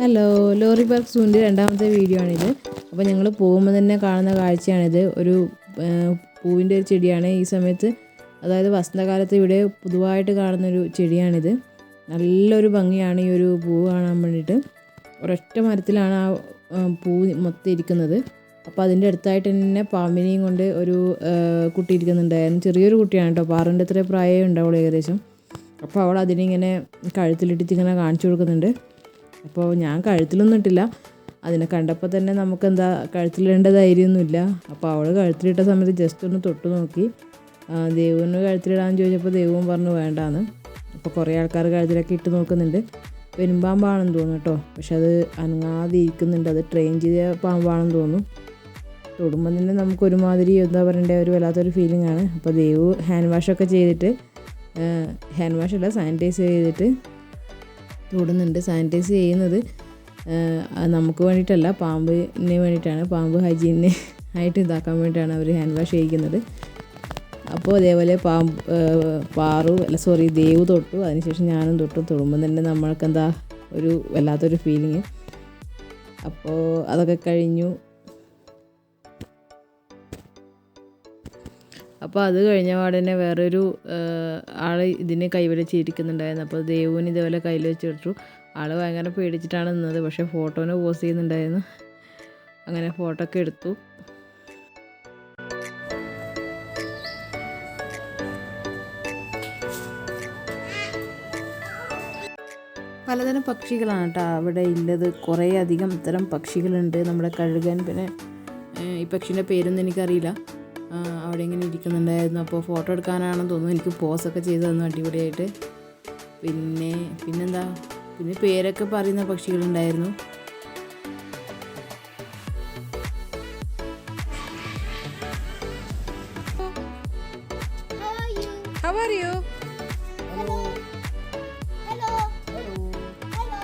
Hello, lorry park സൂൻ്റെ രണ്ടാമത്തെ video ആണിത്. അപ്പോൾ ഞങ്ങൾ പോകുമ്പോൾ തന്നെ കാണുന്ന കാഴ്ചയാണിത്. ഒരു പൂവിൻ്റെ ഒരു ചെടിയാണ് ഈ സമയത്ത്, അതായത് വസന്തകാലത്ത് ഇവിടെ പൊതുവായിട്ട് കാണുന്നൊരു ചെടിയാണിത്. നല്ലൊരു ഭംഗിയാണ് ഈ ഒരു പൂവ് കാണാൻ വേണ്ടിയിട്ട്. ഒരൊറ്റ മരത്തിലാണ് ആ പൂ മൊത്തം ഇരിക്കുന്നത്. അപ്പോൾ അതിൻ്റെ അടുത്തായിട്ട് തന്നെ പാമ്പിനെയും കൊണ്ട് ഒരു കുട്ടി ഇരിക്കുന്നുണ്ടായിരുന്നു. ചെറിയൊരു കുട്ടിയാണ് കേട്ടോ, 6 അത്ര പ്രായമേ ഉണ്ടാവുള്ളൂ ഏകദേശം. അപ്പോൾ അവൾ അതിനിങ്ങനെ കഴുത്തിലിട്ടിട്ട് ഇങ്ങനെ കാണിച്ചു കൊടുക്കുന്നുണ്ട്. അപ്പോൾ ഞാൻ കഴുത്തിലൊന്നും ഇട്ടില്ല. അതിനെ കണ്ടപ്പോൾ തന്നെ നമുക്കെന്താ കഴുത്തിലിടേണ്ട ധൈര്യമൊന്നുമില്ല. അപ്പോൾ അവൾ കഴുത്തിലിട്ട സമയത്ത് ജസ്റ്റ് ഒന്ന് തൊട്ട് നോക്കി. ദേവുവിന് കഴുത്തിലിടാൻ ചോദിച്ചപ്പോൾ ദേവും പറഞ്ഞു വേണ്ടാന്ന്. അപ്പോൾ കുറേ ആൾക്കാർ കഴുത്തിലൊക്കെ ഇട്ട് നോക്കുന്നുണ്ട്. പെരുമ്പാമ്പാണെന്ന് തോന്നുന്നു കേട്ടോ, പക്ഷെ അത് അനങ്ങാതെ ഇരിക്കുന്നുണ്ട്. അത് ട്രെയിൻ ചെയ്ത പാമ്പാണെന്ന് തോന്നുന്നു. തൊടുമ്പോൾ തന്നെ നമുക്കൊരുമാതിരി എന്താ പറയണ്ടേ, ഒരു വല്ലാത്തൊരു ഫീലിംഗ് ആണ്. അപ്പോൾ ദേവു ഹാൻഡ് വാഷൊക്കെ ചെയ്തിട്ട്, ഹാൻഡ് വാഷല്ല സാനിറ്റൈസ് ചെയ്തിട്ട് തൊടുന്നുണ്ട്. സാനിറ്റൈസ് ചെയ്യുന്നത് നമുക്ക് വേണ്ടിയിട്ടല്ല, പാമ്പിന് വേണ്ടിയിട്ടാണ്. പാമ്പ് ഹൈജീനെ ആയിട്ട് ഇതാക്കാൻ വേണ്ടിയിട്ടാണ് അവർ ഹാൻഡ് വാഷ് ചെയ്യിക്കുന്നത്. അപ്പോൾ അതേപോലെ ദേവു തൊട്ടു. അതിനുശേഷം ഞാനും തൊടുമ്പോൾ തന്നെ നമ്മൾക്കെന്താ ഒരു വല്ലാത്തൊരു ഫീലിങ്. അപ്പോൾ അതൊക്കെ കഴിഞ്ഞു. അപ്പോൾ അത് കഴിഞ്ഞ പാടന്നെ വേറൊരു ആൾ ഇതിനെ കൈവലിച്ചിരിക്കുന്നുണ്ടായിരുന്നു. അപ്പോൾ ദേവുവിന് ഇതേപോലെ കയ്യിൽ വെച്ചിട്ടു. ആൾ ഭയങ്കര പേടിച്ചിട്ടാണ് നിന്നത്, പക്ഷേ ഫോട്ടോനെ പോസ് ചെയ്യുന്നുണ്ടായിരുന്നു. അങ്ങനെ ഫോട്ടോ ഒക്കെ എടുത്തു. പലതരം പക്ഷികളാണ് കേട്ടോ അവിടെ ഉള്ളത്. കുറേ അധികം തരം പക്ഷികളുണ്ട്. നമ്മുടെ കഴുകൻ, പിന്നെ ഈ പക്ഷീൻ്റെ പേരൊന്നും എനിക്കറിയില്ല. അവിടെ ഇങ്ങനെ ഇരിക്കുന്നുണ്ടായിരുന്നു. അപ്പോൾ ഫോട്ടോ എടുക്കാനാണെന്ന് തോന്നുന്നു. എനിക്ക് പോസൊക്കെ ചെയ്ത് തന്നു അടിപൊളിയായിട്ട്. പിന്നെന്താ പേരൊക്കെ പറയുന്ന പക്ഷികളുണ്ടായിരുന്നു. How are you? Hello. Hello. Hello. Hello.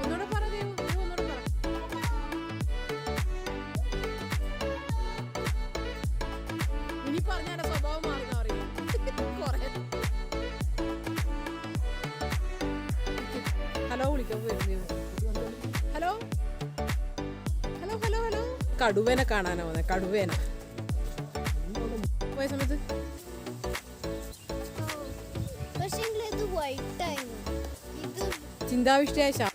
ഒന്നുകൂടെ പറ ദേവു, ഒന്നുകൂടെ പറ. ഇനി പറഞ്ഞാൽ സ്വഭാവം മാറുന്ന അറിയാം. ഹലോ വിളിക്കാൻ പോയിരുന്നു. Hello hello hello hello. കടുവേനെ കാണാനാ വന്നേ. കടുവേന പോയ സമയത്ത് ചിന്താവിഷ്ടയായ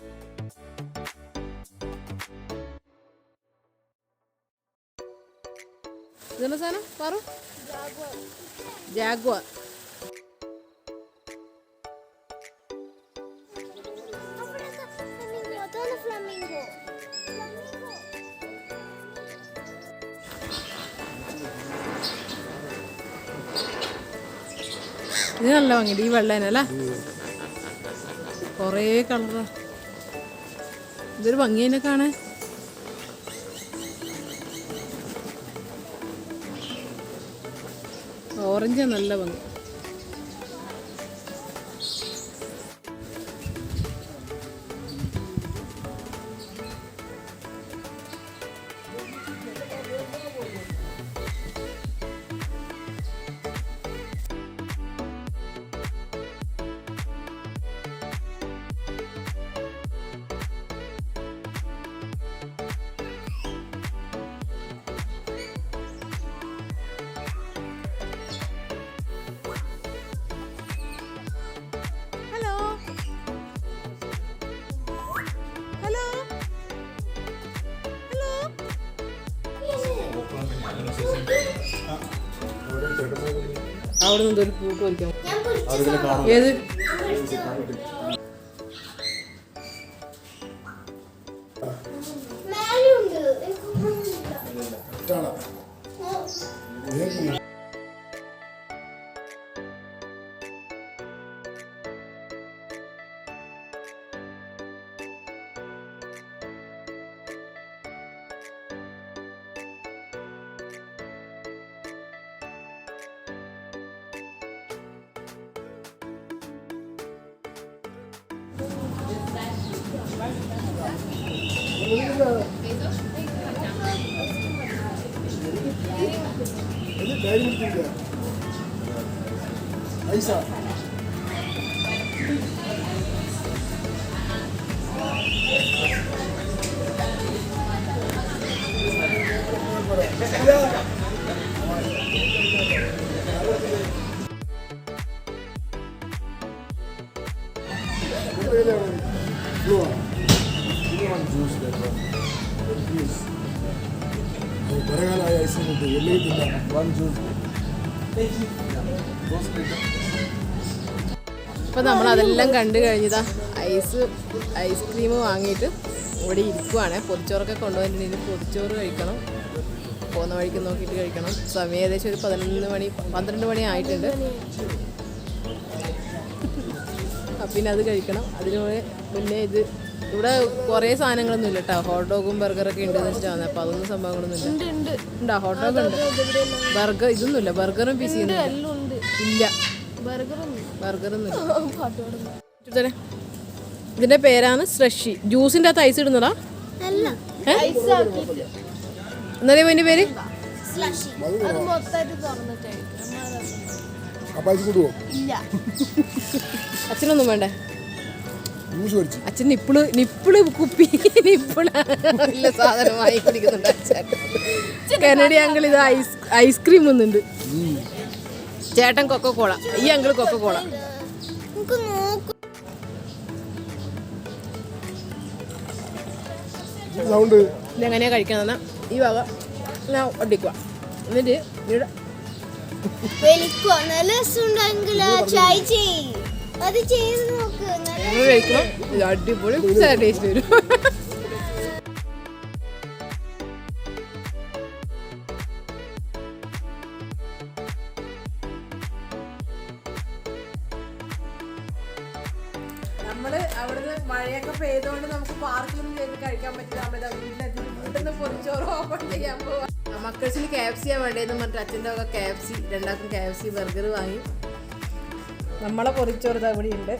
ഇതെന്താ സാധനം പറു? ജാഗ്വാർ. ഇത് നല്ല ഭംഗിയുണ്ട് ഈ വെള്ളേനല്ലേ, കുറേ കളറാ. ഇതൊരു ഭംഗി തന്നെ കാണാൻ. ഓറഞ്ച് നല്ല ഭംഗി. അവിടെ നിന്ന് ഒരു പൂട്ട് വയ്ക്കാം. ഏത് അപ്പോൾ നമ്മളതെല്ലാം കണ്ടു കഴിഞ്ഞതാ ഐസ്ക്രീം വാങ്ങിയിട്ട് ഇവിടെ ഇരിക്കുവാണ്. പൊതിച്ചോറൊക്കെ കൊണ്ടുപോയിട്ടുണ്ടെങ്കിൽ പൊതിച്ചോറ് കഴിക്കണം. പോകുന്ന വഴിക്ക് നോക്കിയിട്ട് കഴിക്കണം. സമയം ഏകദേശം ഒരു 12 മണി ആയിട്ടുണ്ട്. പിന്നെ അത് കഴിക്കണം. അതിന് മുന്നേ ഇവിടെ കുറേ സാധനങ്ങളൊന്നും ഇല്ല കേട്ടോ. ഹോട്ട് ഡോഗും ബർഗറൊക്കെ ഉണ്ടെന്ന് വെച്ചിട്ട് വന്നത്. അപ്പോൾ അതൊന്നും സംഭവങ്ങളൊന്നും ഇല്ല. ഉണ്ടോ? ഹോട്ട് ഡോഗ് ഉണ്ട്, ബർഗർ ഇതൊന്നുമില്ല. ബർഗറും പിസിയും ഇല്ല. ബർഗറൊന്നും ഇല്ല. ഇതിന്റെ പേരാണ് സ്ലഷി. ജ്യൂസിന്റെ അകത്ത് ഐസ് ഇടുന്നതാ? എന്നാലേ ഇതിന്റെ പേര് അച്ഛനൊന്നും വേണ്ടേ? അച്ഛൻ നിപ്പിള് കുപ്പി നിപ്പിള സാധനമായി കുടിക്കുന്നുണ്ട് അച്ഛൻ. കനഡി അങ്കിൾ ഇത് ഐസ്ക്രീം ഒന്നുണ്ട്. ചേട്ടൻ കൊക്കക്കോള. ഈ അങ്കിൾ കൊക്കക്കോള. ഇതെങ്ങനെയാ കഴിക്കണമെന്നാ ഈ വക ഞാൻ ഒട്ടിക്കുക. എന്നിട്ട് കഴിക്കണം. ഇത് അടിപൊളി ടേസ്റ്റ് വരും. നമ്മള് അവിടുന്ന് മഴയൊക്കെ പെയ്തുകൊണ്ട് നമുക്ക് പാർക്കിലൊന്നും ചെയ്ത് കഴിക്കാൻ പറ്റില്ല. നമ്മുടെ വീട്ടിൽ പൊതിച്ചോറ് ഓപ്പൺ ചെയ്യാൻ പോവാ. മക്കൾസിന് KFC വേണ്ടതെന്ന് പറഞ്ഞിട്ട് അച്ഛൻ്റെ വക KFC, രണ്ടാക്കും KFC ബർഗർ വാങ്ങി. നമ്മളെ പൊതിച്ചോറ് ഇവിടെ ഉണ്ട്.